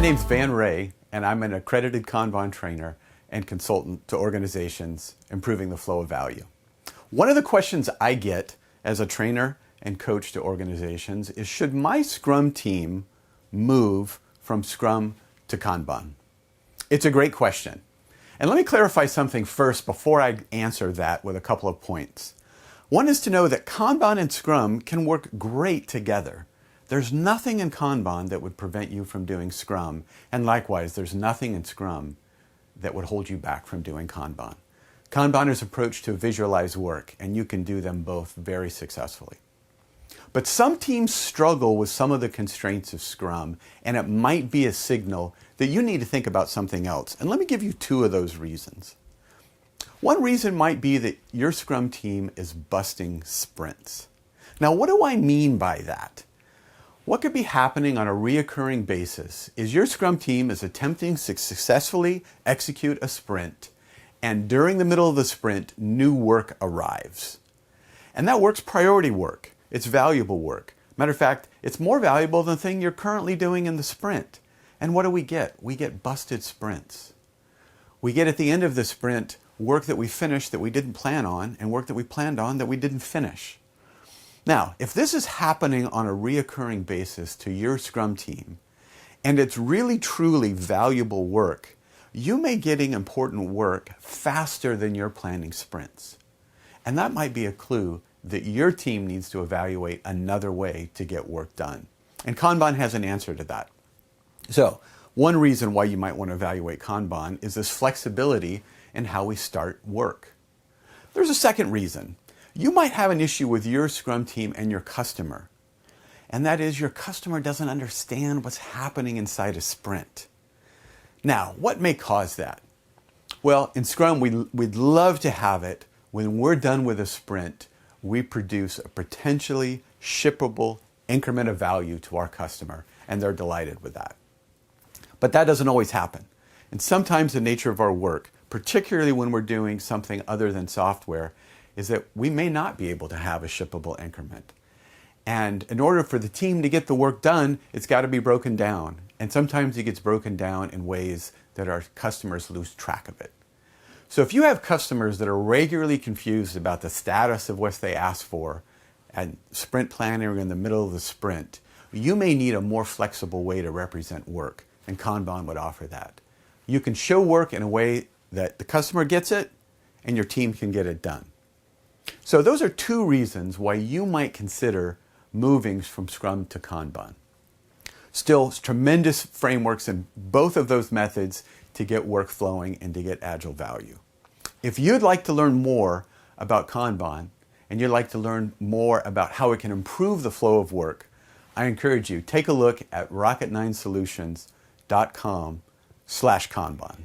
name's Wray, and I'm an accredited Kanban trainer and consultant to organizations improving the flow of value. One of the questions I get as a trainer and coach to organizations is, should my Scrum team move from Scrum to Kanban? It's a great question. And let me clarify something first before I answer that with a couple of points. One is to know that Kanban and Scrum can work great together. There's nothing in Kanban that would prevent you from doing Scrum, and likewise, there's nothing in Scrum that would hold you back from doing Kanban. Kanban is an approach to visualize work, and you can do them both very successfully. But some teams struggle with some of the constraints of Scrum, and it might be a signal that you need to think about something else. And let me give you two of those reasons. One reason might be that your Scrum team is busting sprints. Now, what do I mean by that? What could be happening on a reoccurring basis is your Scrum team is attempting to successfully execute a sprint, and during the middle of the sprint, new work arrives. And that work's priority work. It's valuable work. Matter of fact, it's more valuable than the thing you're currently doing in the sprint. And what do? We get busted sprints. We get at the end of the sprint work that we finished that we didn't plan on, and work that we planned on that we didn't finish. Now, if this is happening on a reoccurring basis to your Scrum team, and it's really truly valuable work, you may getting important work faster than your planning sprints. And that might be a clue that your team needs to evaluate another way to get work done. And Kanban has an answer to that. So, one reason why you might want to evaluate Kanban is this flexibility in how we start work. There's a second reason. You might have an issue with your Scrum team and your customer, and that is your customer doesn't understand what's happening inside a sprint. Now, what may cause that? Well, in Scrum, we'd love to have it when we're done with a sprint, we produce a potentially shippable increment of value to our customer, and they're delighted with that. But that doesn't always happen. And sometimes the nature of our work, particularly when we're doing something other than software, is that we may not be able to have a shippable increment. And in order for the team to get the work done, it's got to be broken down. And sometimes it gets broken down in ways that our customers lose track of it. So if you have customers that are regularly confused about the status of what they ask for and sprint planning or in the middle of the sprint, you may need a more flexible way to represent work, and Kanban would offer that. You can show work in a way that the customer gets it and your team can get it done. So those are two reasons why you might consider moving from Scrum to Kanban. Still, tremendous frameworks in both of those methods to get work flowing and to get Agile value. If you'd like to learn more about Kanban and you'd like to learn more about how it can improve the flow of work, I encourage you, take a look at rocket9solutions.com/Kanban.